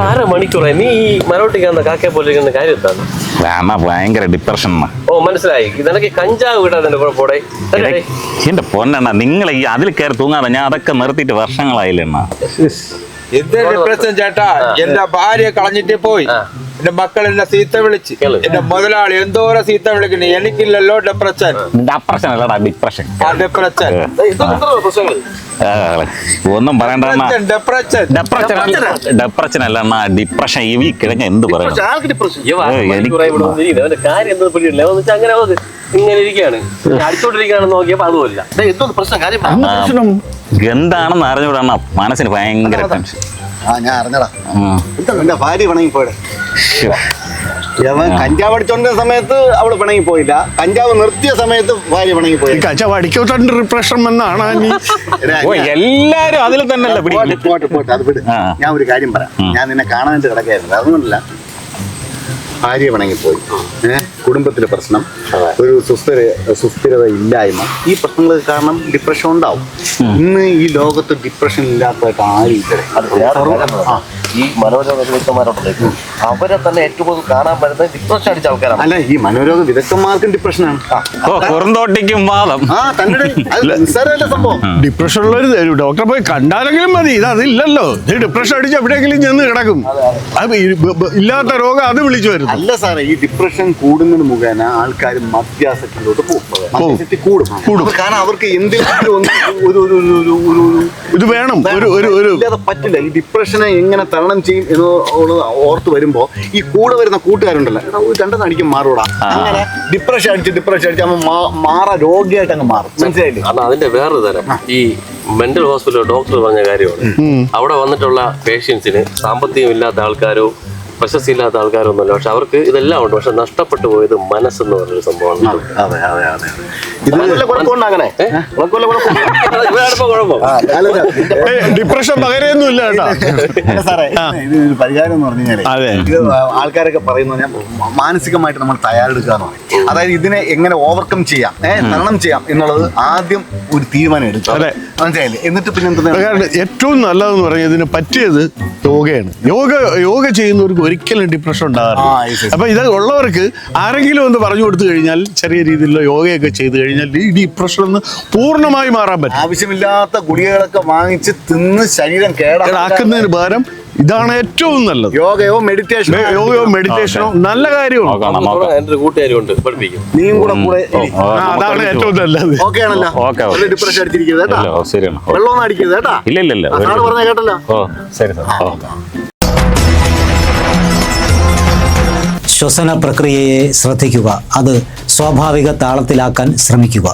അരമണിക്കൂറായി നീ ഈ മരോട്ടിക്കാന്ന കാക്കയെ പോലെ കാര്യം എന്താണ്? ഭയങ്കര ഡിപ്രഷൻ. ഓ മനസ്സിലായി. ഇതെനിക്ക് കഞ്ചാവ് വിടാതെ പോടെ. എന്റെ പൊന്നെണ്ണ, നിങ്ങൾ ഈ അതിൽ കയറി തൂങ്ങാതെ ഞാൻ അതൊക്കെ നിർത്തിയിട്ട് വർഷങ്ങളായില്ലെണ്ണ. എന്ത് ഡിപ്രഷൻ ചേട്ടാ? എന്റെ ഭാര്യ കളഞ്ഞിട്ട് പോയി, എന്റെ മക്കളെന്നെ ചീത്ത വിളിച്ച്, എന്റെ മുതലാളി എന്തോരം ചീത്ത വിളിക്കണേ. എനിക്കില്ലല്ലോ ഡിപ്രഷൻ. ഡിപ്രഷൻ അല്ലടാ, ഡിപ്രഷൻ. ഡിപ്രഷൻ ഒന്നും പറയണ്ട. ഡിപ്രഷൻ അല്ല അണ്ണാ, ഡിപ്രഷൻ. ഈ കിഴങ്ങ എന്ത് പറയണം? ഇങ്ങനെ ഇരിക്കുകയാണ്, അടിച്ചോണ്ടിരിക്കുകയാണെന്ന് നോക്കിയപ്പോ അതുമല്ല. എന്താണെന്ന് അറിഞ്ഞൂടാ, മനസ്സിന് ഭയങ്കര ടെൻഷൻ. ഞാൻ അറിഞ്ഞടാ, എന്റെ ഭാര്യ പിണങ്ങി പോയത്. കഞ്ചാവ് അടിച്ചോണ്ടിരുന്ന സമയത്ത് അവള് പിണങ്ങി പോയില്ല, കഞ്ചാവ് നിർത്തിയ സമയത്ത് ഭാര്യ പിണങ്ങി പോയി. കഞ്ചാവ് അടിക്കോണ്ട് റിപ്രഷൻ എന്നാണ് എല്ലാരും അതിൽ തന്നെ. പോട്ടെ, അത് വിട്. ഞാൻ ഒരു കാര്യം പറയാം. ഞാൻ നിന്നെ കാണാനായിട്ട് കിടക്കായിരുന്നു, അതുകൊണ്ടല്ല. ഭാര്യ പിണങ്ങിപ്പോയി, കുടുംബത്തിലെ പ്രശ്നം, ഒരു സുസ്ഥിരത ഇല്ലായ്മ, ഈ പ്രശ്നങ്ങൾ കാരണം ഡിപ്രഷൻ ഉണ്ടാവും. ഇന്ന് ഈ ലോകത്ത് ഡിപ്രഷൻ ഇല്ലാത്തതായിട്ട് ആരും ഇല്ല. ഈ മനോരോഗ വിദഗ്ധന്മാരുണ്ടല്ലോ, അവരെ തന്നെ ഏറ്റവും കൂടുതൽ കാണാൻ പറ്റുന്നത് ഡിപ്രഷൻ അടിച്ച ആൾക്കാരാണ്. അല്ല, ഈ മനോരോഗ വിദഗ്ധന്മാർക്കും ഡിപ്രഷനാണ്. സംഭവം ഡിപ്രഷൻ ഉള്ളൊരു ഡോക്ടറെ പോയി കണ്ടാലെങ്കിലും മതി. ഇത് അതില്ലല്ലോ. ഇത് ഡിപ്രഷൻ അടിച്ച് എവിടെയെങ്കിലും ചെന്ന് കിടക്കും. അത് ഇല്ലാത്ത രോഗം അത് വിളിച്ചു വരുന്നു. അല്ല സാറേ, ഈ ഡിപ്രഷൻ കൂടുന്നത് മുഖേന ആൾക്കാർ മദ്യാസക്തിയിലോട്ട് കൂടും. കാരണം അവർക്ക് എന്തെങ്കിലും ഇത് വേണം, പറ്റില്ല. ഈ ഡിപ്രഷനെ എങ്ങനെ തരണം ചെയ്യും എന്ന് ഓർത്ത് വരുമ്പോ ഈ കൂടെ വരുന്ന കൂട്ടുകാരുണ്ടല്ലോ, രണ്ടെണ്ണം അടിക്കും മാറൂടാ. അങ്ങനെ ഡിപ്രഷൻ അടിച്ച് മാറ രോഗിയായിട്ട് അങ്ങ് മാറും. മനസ്സിലായില്ലേ? അതിന്റെ വേറൊരു തരം ഈ മെന്റൽ ഹോസ്പിറ്റൽ ഡോക്ടർ പറഞ്ഞ കാര്യമാണ്. അവിടെ വന്നിട്ടുള്ള പേഷ്യൻസിന് സാമ്പത്തികം ഇല്ലാത്ത ആൾക്കാരോ പ്രശസ്തി ഇല്ലാത്ത ആൾക്കാരൊന്നുമല്ല, പക്ഷെ അവർക്ക് ഇതെല്ലാം ഉണ്ട്. പക്ഷെ നഷ്ടപ്പെട്ടു പോയത് മനസ്സെന്ന് പറഞ്ഞൊരു സംഭവമാണ്. ഡിപ്രഷൻ പകരൊന്നുമില്ല കേട്ടോ സാറേ. ഇതിനൊരു പരിഹാരം എന്ന് പറഞ്ഞു കഴിഞ്ഞാൽ ആൾക്കാരൊക്കെ പറയുന്ന മാനസികമായിട്ട് നമ്മൾ തയ്യാറെടുക്കുക എന്ന് പറയും. അതായത് ഇതിനെ എങ്ങനെ ഓവർകം ചെയ്യാം, തരണം ചെയ്യാം എന്നുള്ളത് ആദ്യം ഒരു തീരുമാനം എടുക്കുക. മനസ്സിലായില്ലേ? എന്നിട്ട് പിന്നെ എന്താ ഏറ്റവും നല്ലതെന്ന് പറഞ്ഞാൽ ഇതിന് പറ്റിയത് യോഗയാണ്. യോഗ ചെയ്യുന്നവർക്ക് ഒരിക്കലും ഡിപ്രഷൻ ഉണ്ടാകാറില്ല. അപ്പൊ ഇത് ഉള്ളവർക്ക് ആരെങ്കിലും ഒന്ന് പറഞ്ഞു കൊടുത്തു കഴിഞ്ഞാൽ, ചെറിയ രീതിയിലുള്ള യോഗയൊക്കെ ചെയ്തു കഴിഞ്ഞാൽ ഈ ഡിപ്രഷൻ ഒന്ന് പൂർണ്ണമായി മാറാൻ പറ്റും. ആവശ്യമില്ലാത്ത ഗുളികകളൊക്കെ വാങ്ങിച്ച് തിന്ന് ശരീരം കേടാക്കുന്നതിന് പകരം ഇതാണ് ഏറ്റവും നല്ലത്. യോഗയോ മെഡിറ്റേഷനോ നല്ല കാര്യമാണ്. എന്റെ കൂട്ടുകാരുണ്ട് പഠിപ്പിക്കും. നീയും കൂടെ അതാണ് ഏറ്റവും നല്ലത്. ഓക്കെ ആണല്ലോ. ഡിപ്രഷൻ അടിച്ചിരിക്കുന്നത് കേട്ടോ. വെള്ളമൊന്നും അടിക്കരുത് കേട്ടാ. ഇല്ല പറഞ്ഞ കേട്ടല്ലോ. ശ്വസന പ്രക്രിയയെ ശ്രദ്ധിക്കുക, അത് സ്വാഭാവിക താളത്തിലാക്കാൻ ശ്രമിക്കുക.